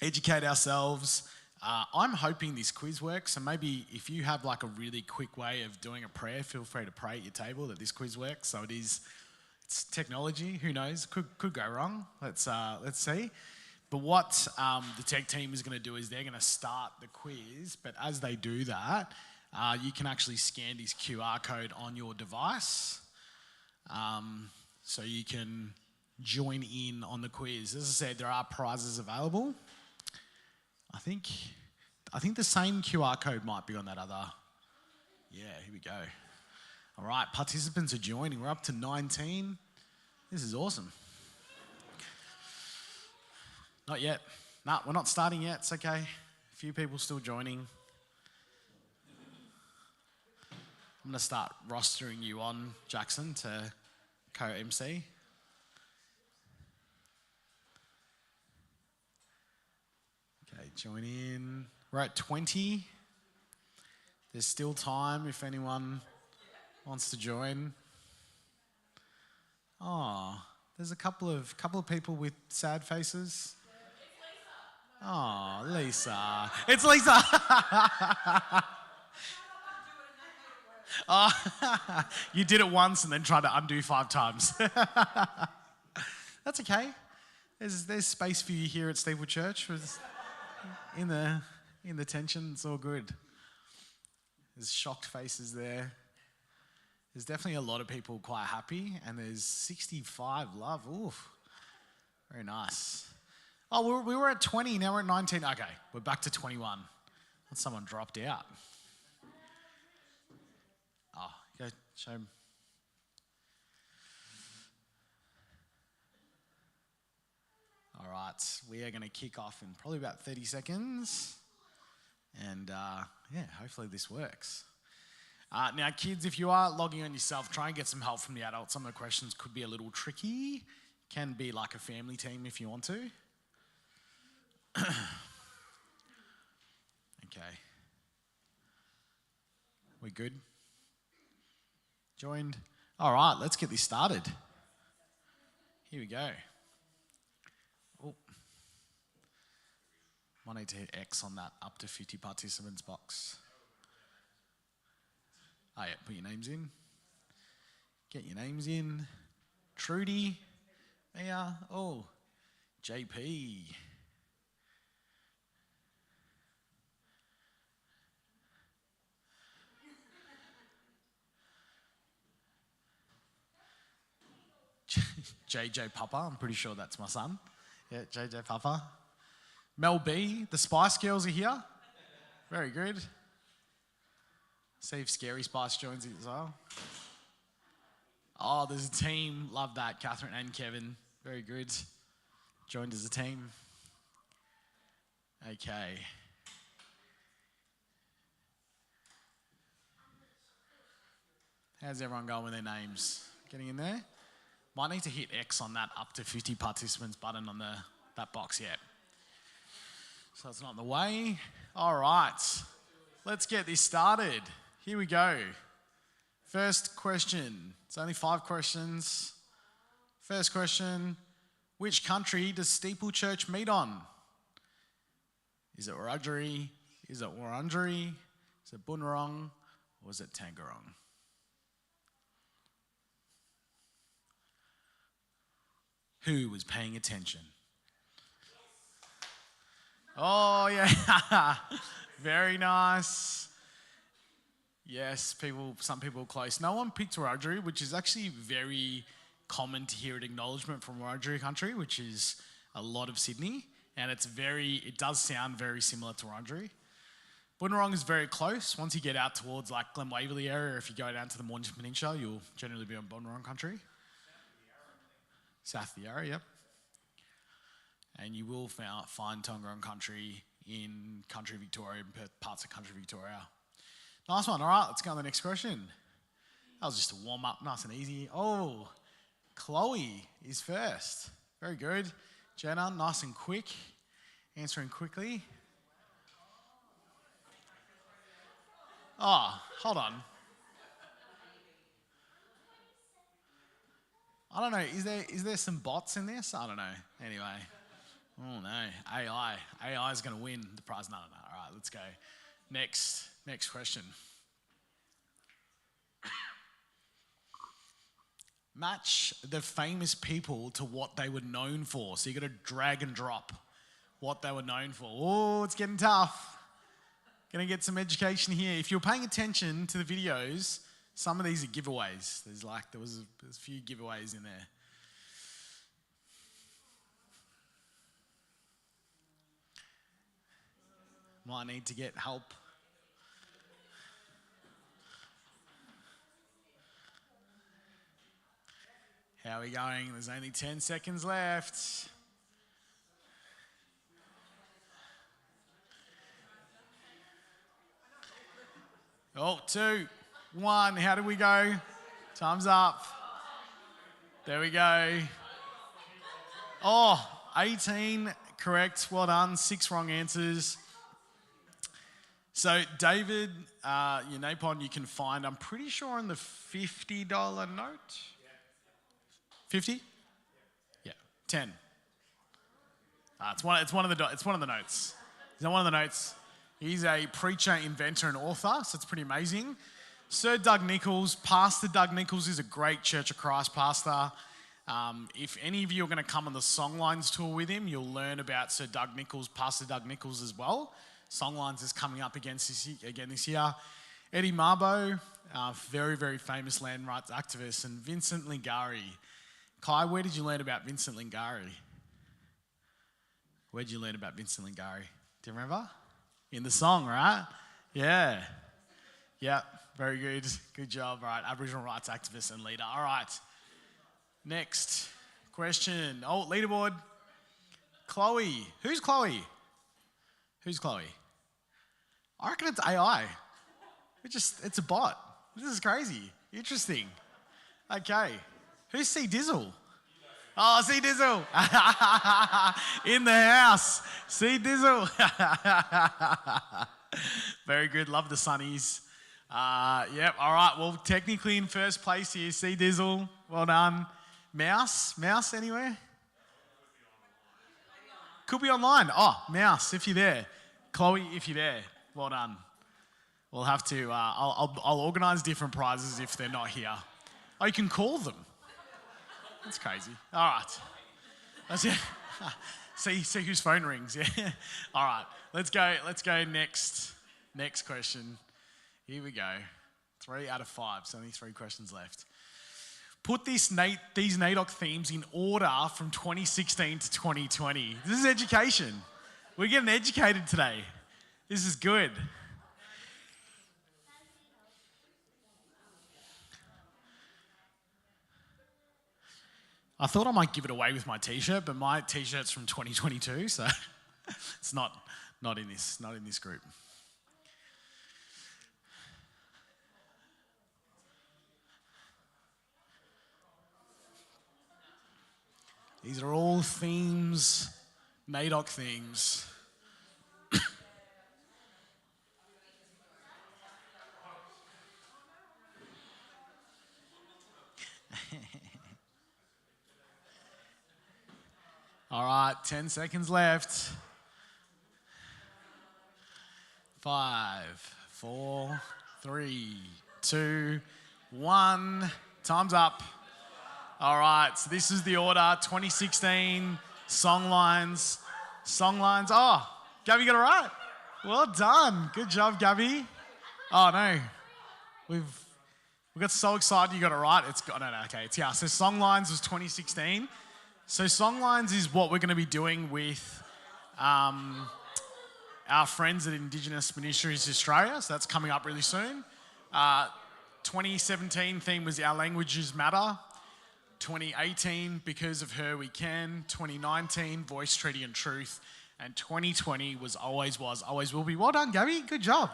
educate ourselves. I'm hoping this quiz works, so maybe if you have like a really quick way of doing a prayer, feel free to pray at your table that this quiz works. So it's technology, who knows, could go wrong. Let's see. But what the tech team is going to do is they're going to start the quiz, but as they do that, you can actually scan this QR code on your device, so you can join in on the quiz. As I said, there are prizes available. I think the same QR code might be on that other. Yeah, here we go. All right, participants are joining. We're up to 19. This is awesome. Not yet. No, we're not starting yet. It's okay. A few people still joining. I'm going to start rostering you on, Jackson, to co-MC. Okay, join in. We're at 20. There's still time if anyone wants to join. Oh, there's a couple of people with sad faces. Oh, Lisa. It's Lisa. Oh, you did it once and then tried to undo 5 times. That's okay. There's space for you here at Steeple Church. In the tension, it's all good. There's shocked faces there. There's definitely a lot of people quite happy, and there's 65 love. Oof, very nice. Oh, we were at 20, now we're at 19. Okay, we're back to 21. And someone dropped out. Oh, go show him. All right, we are going to kick off in probably about 30 seconds. And hopefully this works. Now, kids, if you are logging on yourself, try and get some help from the adults. Some of the questions could be a little tricky. Can be like a family team if you want to. Okay. We good? Joined? All right, let's get this started. Here we go. Oh. Might need to hit X on that up to 50 participants box. Oh yeah, put your names in. Get your names in. Trudy. Mia. Oh. JP. JJ Papa, I'm pretty sure that's my son. Yeah, JJ Papa. Mel B, the Spice Girls are here. Very good. See if Scary Spice joins it as well. Oh, there's a team. Love that. Catherine and Kevin. Very good. Joined as a team. Okay. How's everyone going with their names? Getting in there? Might need to hit X on that up to 50 participants button on that box yet. So it's not in the way. All right. Let's get this started. Here we go. First question. It's only 5 questions. First question. Which country does Steeple Church meet on? Is it Wiradjuri? Is it Wurundjeri? Is it Bunurong? Or is it Tangarong? Who was paying attention? Oh, yeah. Very nice. Yes, some people close. No one picked Wiradjuri, which is actually very common to hear an acknowledgement from Wiradjuri country, which is a lot of Sydney. And it does sound very similar to Wiradjuri. Bunurong is very close. Once you get out towards like Glen Waverley area, if you go down to the Mornington Peninsula, you'll generally be on Bunurong country. South of the Yarra, yep. And you will find Tongarong country in country Victoria, parts of country Victoria. Nice one. All right, let's go on to the next question. That was just a warm up, nice and easy. Oh, Chloe is first. Very good. Jenna, nice and quick. Answering quickly. Oh, hold on. I don't know, is there some bots in this? I don't know. Anyway. Oh no, AI. AI is going to win the prize. No. All right, let's go. Next question. Match the famous people to what they were known for. So you got to drag and drop what they were known for. Oh, it's getting tough. Going to get some education here. If you're paying attention to the videos, some of these are giveaways. There was a few giveaways in there. Might need to get help. How are we going? There's only 10 seconds left. Oh, 2, 1. How did we go? Time's up. There we go. Oh, 18 correct. Well done. 6 wrong answers. So, David, your napon you can find, I'm pretty sure, on the $50 note. 50? Yeah. 10. It's one of the notes. Is that one of the notes? He's a preacher, inventor, and author, so it's pretty amazing. Sir Doug Nichols, Pastor Doug Nichols is a great Church of Christ pastor. If any of you are going to come on the Songlines tour with him, you'll learn about Sir Doug Nichols, Pastor Doug Nichols as well. Songlines is coming up again this year. Eddie Mabo, very, very famous land rights activist, and Vincent Lingari. Kai, where did you learn about Vincent Lingari? Where'd you learn about Vincent Lingari? Do you remember? In the song, right? Yeah. Yeah, very good. Good job. All right, Aboriginal rights activist and leader. All right. Next question. Oh, leaderboard. Chloe. Who's Chloe? Who's Chloe? I reckon it's AI. It's a bot. This is crazy. Interesting. Okay. Who's C Dizzle? Oh, C Dizzle. In the house. C Dizzle. Very good. Love the Sunnies. Yep. All right. Well, technically in first place here, C Dizzle. Well done. Mouse? Mouse anywhere? Could be online. Oh, Mouse, if you're there. Chloe, if you're there. Well done. We'll have to, I'll organise different prizes if they're not here. Oh, you can call them. That's crazy. All right. That's it. See whose phone rings. Yeah. All right. Let's go next question. Here we go. 3 out of 5. So only 3 questions left. Put these NAIDOC themes in order from 2016 to 2020. This is education. We're getting educated today. This is good. I thought I might give it away with my t-shirt, but my t-shirt's from 2022, so it's not in this group. These are all themes, NAIDOC themes. All right, 10 seconds left. 5, 4, 3, 2, 1. Time's up. All right, so this is the order. 2016 songlines. Oh, Gabby got it right. Well done. Good job, Gabby. Oh no, we got so excited you got it right. Okay, yeah. So songlines was 2016. So songlines is what we're going to be doing with our friends at Indigenous Ministries Australia. So that's coming up really soon. 2017 theme was Our Languages Matter. 2018, Because of Her We Can. 2019, Voice, Treaty and Truth. And 2020 was, Always Will Be. Well done, Gabby. Good job.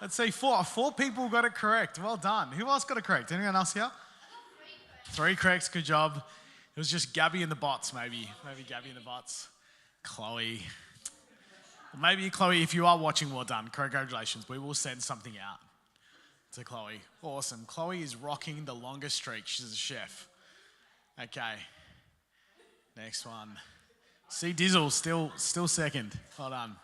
Let's see, 4 people got it correct. Well done. Who else got it correct? Anyone else here? 3 corrects. Good job. It was just Gabby and the bots, maybe. Maybe Gabby and the bots. Chloe. Well, maybe, Chloe, if you are watching, well done. Congratulations. We will send something out to Chloe. Awesome. Chloe is rocking the longest streak. She's a chef. Okay. Next one. C Dizzle, still second. Well done.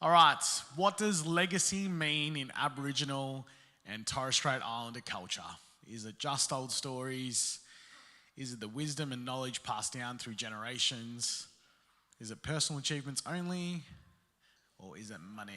All right. What does legacy mean in Aboriginal and Torres Strait Islander culture? Is it just old stories? Is it the wisdom and knowledge passed down through generations? Is it personal achievements only? Or is it money?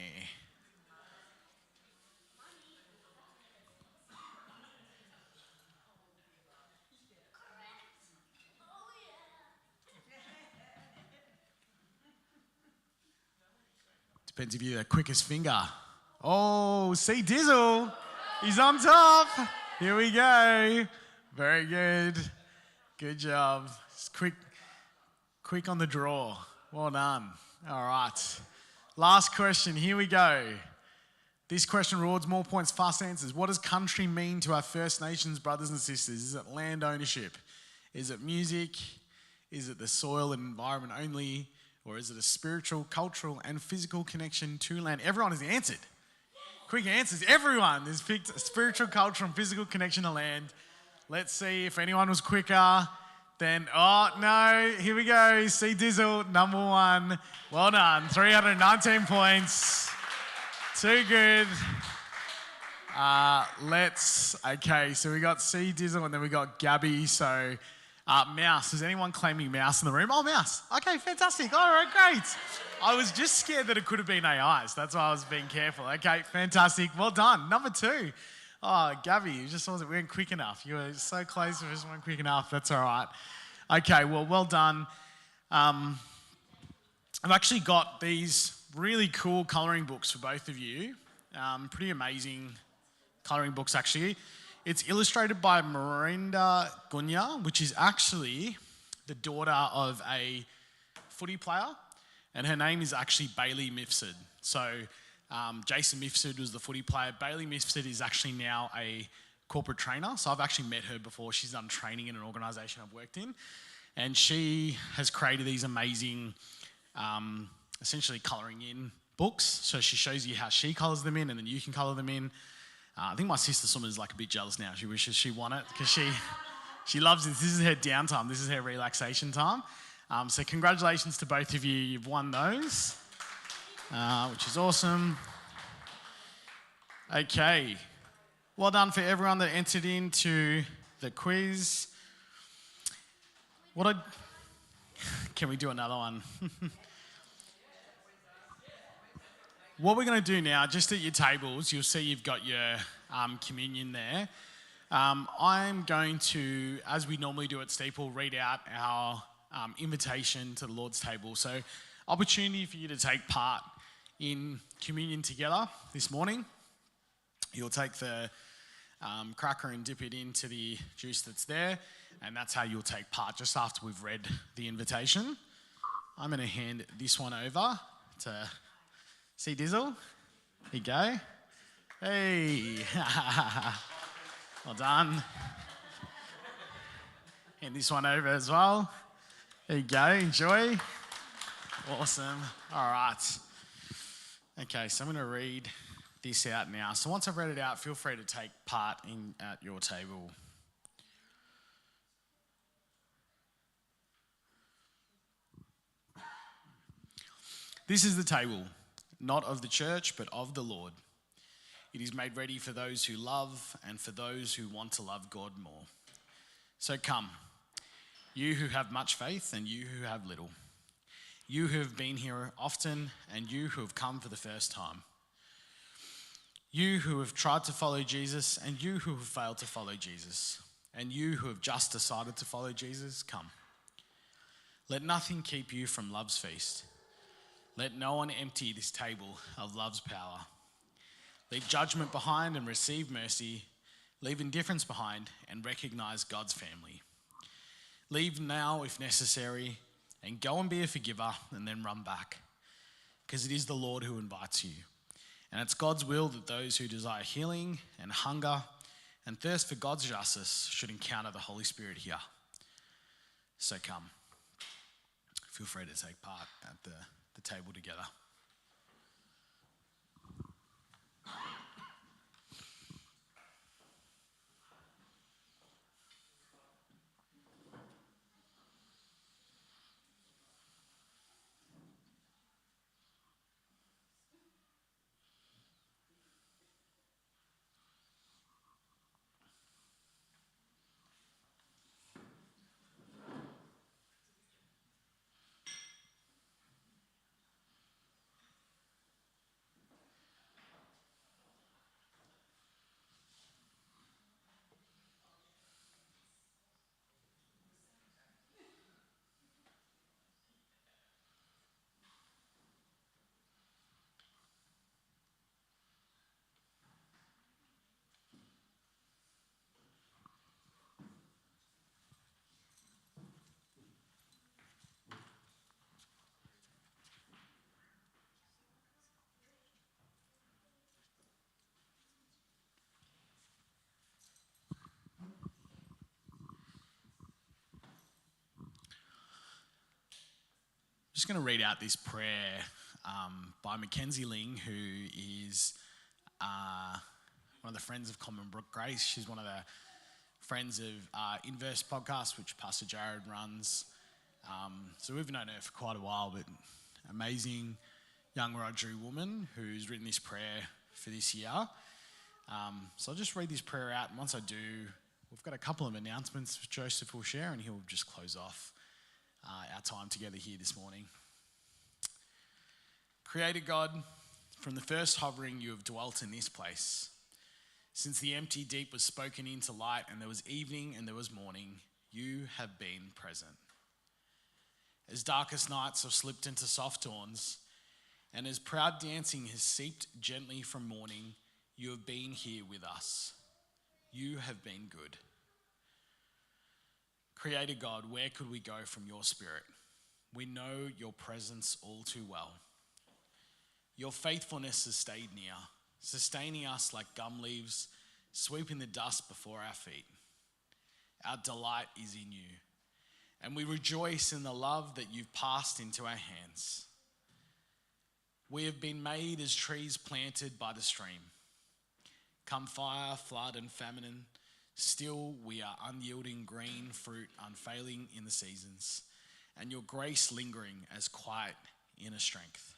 Depends if you're the quickest finger. Oh, see Dizzle. He's on top. Here we go. Very good. Good job. Just quick on the draw. Well done. All right. Last question. Here we go. This question rewards more points, fast answers. What does country mean to our First Nations brothers and sisters? Is it land ownership? Is it music? Is it the soil and environment only? Or is it a spiritual, cultural, and physical connection to land? Everyone has answered. Quick answers. Everyone has picked a spiritual, cultural, and physical connection to land. Let's see if anyone was quicker. Then, oh no, here we go. C Dizzle, number 1. Well done. 319 points. Too good. Okay, so we got C Dizzle and then we got Gabby. So, Mouse. Is anyone claiming Mouse in the room? Oh, Mouse. Okay, fantastic. All right, great. I was just scared that it could have been AIs. That's why I was being careful. Okay, fantastic. Well done. Number 2. Oh, Gabby, you just weren't quick enough. You were so close, you just weren't quick enough. That's all right. Okay, well done. I've actually got these really cool colouring books for both of you. Pretty amazing colouring books, actually. It's illustrated by Mirinda Gunya, which is actually the daughter of a footy player, and her name is actually Bailey Mifsud. So Jason Mifsud was the footy player. Bailey Mifsud is actually now a corporate trainer. So I've actually met her before. She's done training in an organisation I've worked in. And she has created these amazing, essentially colouring in books. So she shows you how she colours them in, and then you can colour them in. I think my sister Summer is like a bit jealous now. She wishes she won it because she loves this. This is her downtime. This is her relaxation time. So congratulations to both of you. You've won those, which is awesome. Okay. Well done for everyone that entered into the quiz. Can we do another one? What we're going to do now, just at your tables, you'll see you've got your communion there. I'm going to, as we normally do at Steeple, read out our invitation to the Lord's table. So, opportunity for you to take part in communion together this morning. You'll take the cracker and dip it into the juice that's there, and that's how you'll take part just after we've read the invitation. I'm going to hand this one over to See Dizzle? Here you go. Hey. Well done. Hand this one over as well. There you go. Enjoy. Awesome. All right. Okay, so I'm going to read this out now. So once I've read it out, feel free to take part at your table. This is the table, not of the church, but of the Lord. It is made ready for those who love and for those who want to love God more. So come, you who have much faith and you who have little, you who have been here often and you who have come for the first time, you who have tried to follow Jesus and you who have failed to follow Jesus, and you who have just decided to follow Jesus, come. Let nothing keep you from love's feast. Let no one empty this table of love's power. Leave judgment behind and receive mercy. Leave indifference behind and recognize God's family. Leave now if necessary and go and be a forgiver and then run back, because it is the Lord who invites you. And it's God's will that those who desire healing and hunger and thirst for God's justice should encounter the Holy Spirit here. So come. Feel free to take part at the table together. I'm just going to read out this prayer by Mackenzie Ling, who is one of the friends of Common Grace. She's one of the friends of Inverse podcast, which Pastor Jared runs. So we've known her for quite a while, but amazing young Rotary woman who's written this prayer for this year. So I'll just read this prayer out, and once I do, we've got a couple of announcements Joseph will share, and he'll just close off our time together here this morning. Creator God, from the first hovering you have dwelt in this place. Since the empty deep was spoken into light and there was evening and there was morning, you have been present. as darkest nights have slipped into soft dawns, and as proud dancing has seeped gently from morning, you have been here with us. You have been good. Creator God, where could we go from your spirit? We know your presence all too well. Your faithfulness has stayed near, sustaining us like gum leaves, sweeping the dust before our feet. Our delight is in you, and we rejoice in the love that you've passed into our hands. We have been made as trees planted by the stream. Come fire, flood, and famine, still we are unyielding green fruit, unfailing in the seasons, and your grace lingering as quiet inner strength.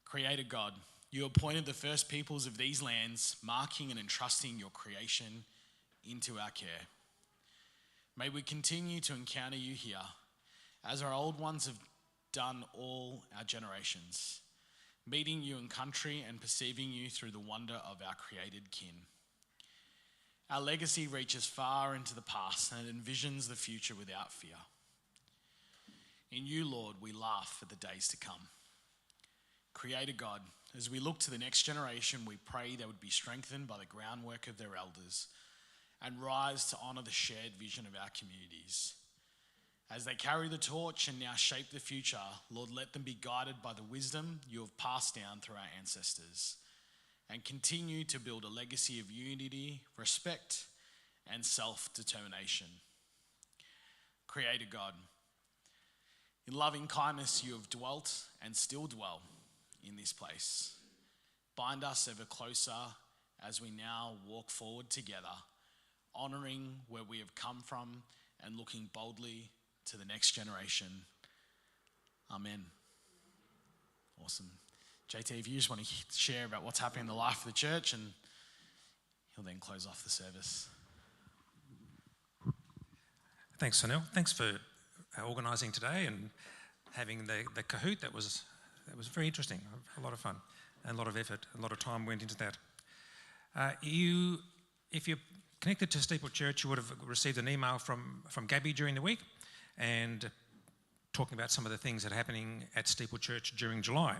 Creator God, you appointed the first peoples of these lands, marking and entrusting your creation into our care. May we continue to encounter you here, as our old ones have done all our generations, meeting you in country and perceiving you through the wonder of our created kin. Our legacy reaches far into the past and it envisions the future without fear. In you, Lord, we laugh at the days to come. Creator God, as we look to the next generation, we pray they would be strengthened by the groundwork of their elders and rise to honour the shared vision of our communities. As they carry the torch and now shape the future, Lord, let them be guided by the wisdom you have passed down through our ancestors and continue to build a legacy of unity, respect, and self-determination. Creator God, in loving kindness you have dwelt and still dwell in this place. Bind us ever closer as we now walk forward together, honouring where we have come from and looking boldly to the next generation. Amen. Awesome. JT, if you just want to share about what's happening in the life of the church, and he'll then close off the service. Thanks, Sunil. Thanks for organising today and having the Kahoot. That was very interesting. A lot of fun and a lot of effort. A lot of time went into that. If you're connected to Steeple Church, you would have received an email from Gabby during the week and talking about some of the things that are happening at Steeple Church during July.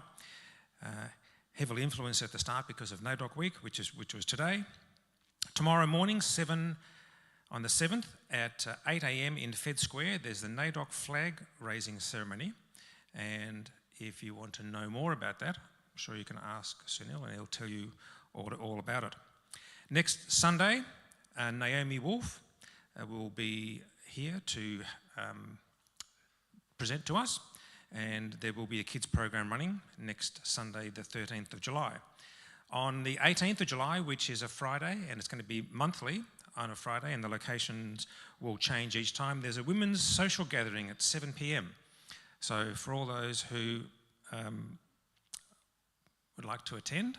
Heavily influenced at the start because of NAIDOC Week, which was today. Tomorrow morning, on the 7th at 8 a.m. in Fed Square, there's the NAIDOC flag raising ceremony. And if you want to know more about that, I'm sure you can ask Sunil and he'll tell you all about it. Next Sunday, Naomi Wolf will be here to present to us, and there will be a kids program running next Sunday, the 13th of July. On the 18th of July, which is a Friday, and it's going to be monthly on a Friday, and the locations will change each time, there's a women's social gathering at 7 p.m. So for all those who would like to attend,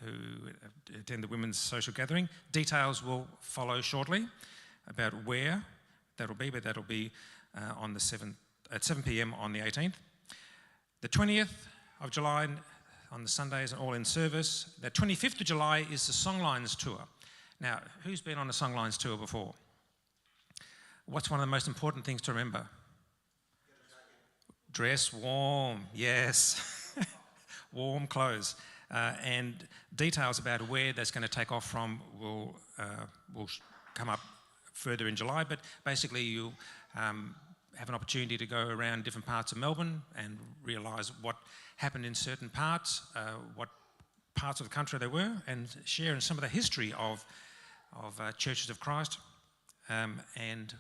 the women's social gathering, details will follow shortly about where that'll be, but that'll be on the 7th at 7 p.m. on the 18th. The 20th of July on the Sunday is an all-in service. The 25th of July is the Songlines tour. Now, who's been on a Songlines tour before? What's one of the most important things to remember? Dress warm, yes. Warm clothes. And details about where that's going to take off from will come up further in July, but basically you'll have an opportunity to go around different parts of Melbourne and realise what happened in certain parts, what parts of the country they were, and share in some of the history of Churches of Christ and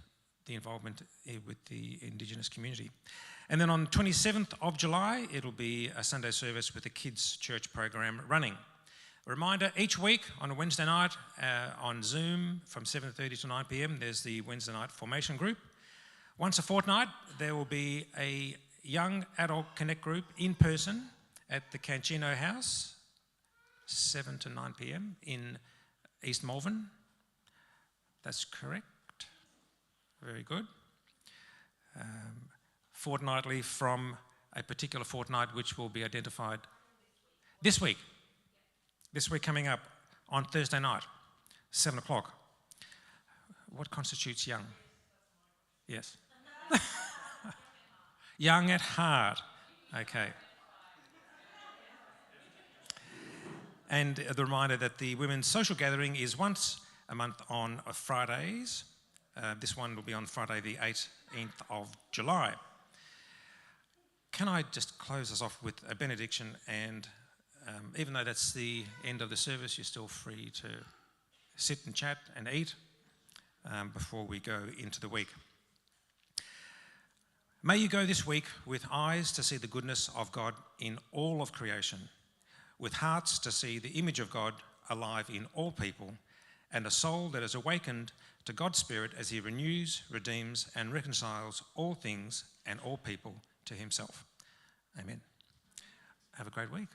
the involvement with the Indigenous community. And then on 27th of July, it'll be a Sunday service with the kids' church program running. A reminder, each week on a Wednesday night on Zoom from 7:30 to 9 p.m, there's the Wednesday night formation group. Once a fortnight, there will be a young adult connect group in person at the Cancino House, 7 to 9 p.m. in East Malvern. That's correct. Very good. Fortnightly from a particular fortnight which will be identified this week. This week coming up on Thursday night, 7 o'clock. What constitutes young? Yes. Young at heart. Okay. And the reminder that the women's social gathering is once a month on Fridays. This one will be on Friday the 18th of July. Can I just close us off with a benediction? And even though that's the end of the service, you're still free to sit and chat and eat before we go into the week. May you go this week with eyes to see the goodness of God in all of creation, with hearts to see the image of God alive in all people, and a soul that is awakened to God's Spirit as he renews, redeems, and reconciles all things and all people to himself. Amen. Have a great week.